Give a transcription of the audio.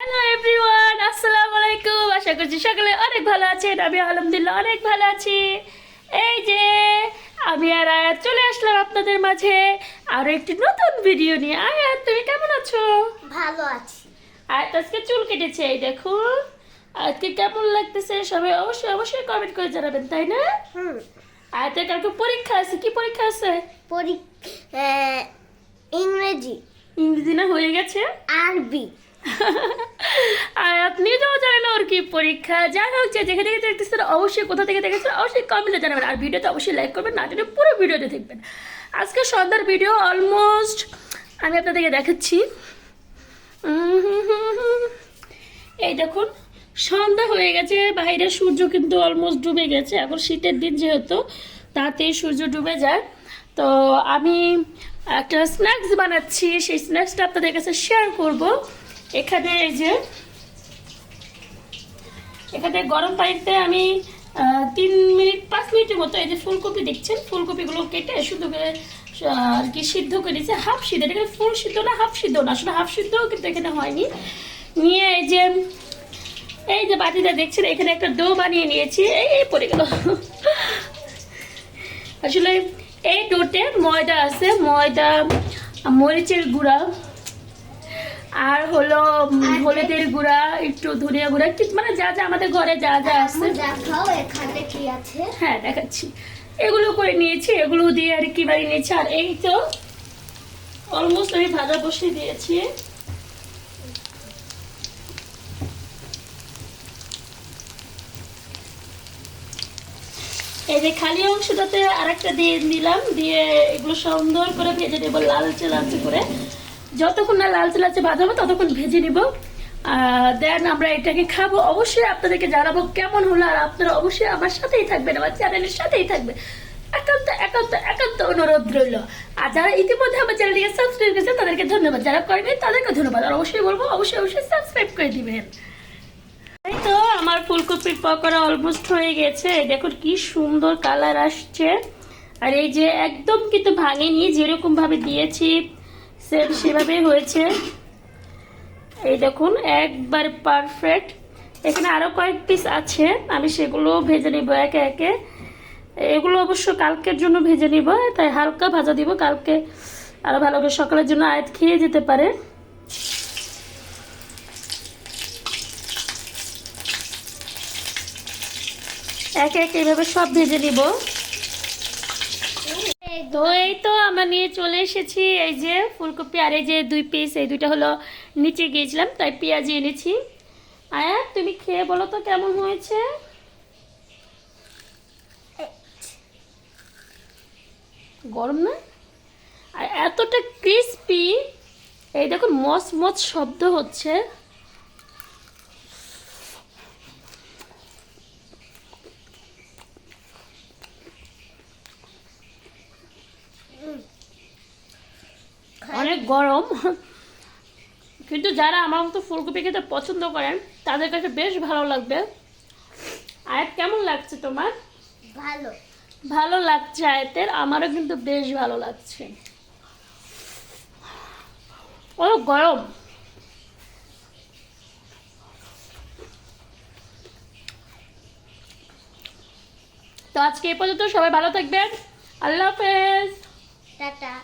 Hello everyone, আসসালামু আলাইকুম। আশা করছি সকলে অনেক ভালো আছেন। আমি আলহামদুলিল্লাহ অনেক ভালো আছি। এই যে আমি আর আয়াত চলে আসলাম আপনাদের মাঝে আরো একটি নতুন ভিডিও নিয়ে। আয়াত, তুমি কেমন আছো? ভালো আছি। আয়াত আজকে চুল কেটেছে, এই দেখুন। আয়াতকে কেমন লাগতেছে সবাই অবশ্যই অবশ্যই কমেন্ট করে জানাবেন, তাই না? আয়াতের কালকে পরীক্ষা আছে। কি পরীক্ষা আছে? ইংরেজি, ইংরেজি না হয়ে গেছে? আরবি। আর আপনি তো জানেন ওর কি পরীক্ষা। যাই হোক, যে যেখানে থেকে দেখতেছেন অবশ্যই কোথা থেকে দেখেছেন অবশ্যই কমেন্টে জানাবেন। আর ভিডিওতে অবশ্যই লাইক করবেন, না জানে পুরো ভিডিওতে দেখবেন। আজকে সন্ধ্যার ভিডিও অলমোস্ট আমি আপনাদেরকে দেখাচ্ছি। এই দেখুন, সন্ধ্যা হয়ে গেছে, বাইরে সূর্য কিন্তু অলমোস্ট ডুবে গেছে। এখন শীতের দিন যেহেতু, তাতেই সূর্য ডুবে যায়। তো আমি একটা স্ন্যাক্স বানাচ্ছি, সেই স্ন্যাক্সটা আপনাদের কাছে শেয়ার করব। এখানে এই যে এখানে গরম পানিতে আমি 5 মিনিটের মতো এই যে ফুলকপি দেখছেন, ফুলকপিগুলো কেটে শুধু করে আর কি সিদ্ধ করে দিয়েছি। হাফ সিদ্ধ, এখানে ফুল সিদ্ধ না, হাফ সিদ্ধ না, আসলে হাফ সিদ্ধও কিন্তু এখানে হয়নি। নিয়ে এই যে বাটিটা দেখছেন, এখানে একটা ডো বানিয়ে নিয়েছি। এই পড়ে গেল। আসলে এই ডোতে ময়দা আছে, ময়দা, মরিচের গুঁড়া, আর হলো হলুদের গুঁড়া, একটু ধনিয়া গুঁড়া, মানে যা যা আমাদের ঘরে যা যা আছে। দেখাও এখানে কি আছে। হ্যাঁ, দেখাচ্ছি। এগুলো করে নিয়েছি, এগুলো দিয়ে আর কি বানিয়ে নিয়েছি। আর এই তো অলমোস্ট আমি ভাজা বসিয়ে দিয়েছি। এই যে খালি অংশটাতে আরেকটা দিয়ে দিলাম, দিয়ে এগুলো সুন্দর করে ভেজে নেবো লালচে লালচে করে। যতক্ষণ না লালচে লালচে ভাজাবো ততক্ষণ ভেজে নিব। দেন আমরা এটাকে খাবো। অবশ্যই আপনাদেরকে জানাবো কেমন হলো। আর আপনারা অবশ্যই আমার সাথেই থাকবেন, আমার চ্যানেলের সাথেই থাকবে। একান্ত একান্ত একান্ত অনুরোধ রইল। আর যারা ইতিমধ্যে আমার চ্যানেলটিকে সাবস্ক্রাইব করেছে তাদেরকে ধন্যবাদ, যারা করেনি তাদেরকে ধন্যবাদ। আর অবশ্যই বলবো অবশ্যই অবশ্যই সাবস্ক্রাইব করে দিবেন। এই তো আমার ফুলকপির পকোড়া অলমোস্ট হয়ে গেছে। দেখুন কি সুন্দর কালার আসছে। আর এই যে একদম কিন্তু ভাঙেনি, যেরকম ভাবে দিয়েছি সেম সেভাবে হয়েছে। এই দেখুন একবার পারফেক্ট। এখানে আরো কয়েক পিস আছে, আমি সেগুলো ভেজে নিব একে একে। এগুলো অবশ্য কালকের জন্য ভেজে নিব, তাই হালকা ভাজা দিব, কালকে আরো ভালো করে সকালের জন্য আয়াত খেয়ে যেতে পারে। একে একে এইভাবে সব ভেজে নিব। তো এই তো আমরা নিয়ে চলে এসেছি এই যে ফুলকপি। আর এই যে 2 পিস, এই দুইটা হলো নিচে গিয়েছিলাম তাই পেঁয়াজি এনেছি। আয়া, তুমি খেয়ে বলো তো কেমন হয়েছে। গরম না? আর এতটা ক্রিস্পি, এই দেখুন মচ মচ শব্দ হচ্ছে। অনেক গরম, কিন্তু যারা আমার মতো ফুলকপি খেতে পছন্দ করেন তাদের কাছে বেশ ভালো লাগবে। আয়াত, কেমন লাগছে তোমার? ভালো। ভালো লাগছে আয়াতের, আমারও কিন্তু বেশ ভালো লাগছে। ও গরম। তো আজকে এই পর্যন্ত, সবাই ভালো থাকবেন। আল্লাহ হাফেজ। টাটা।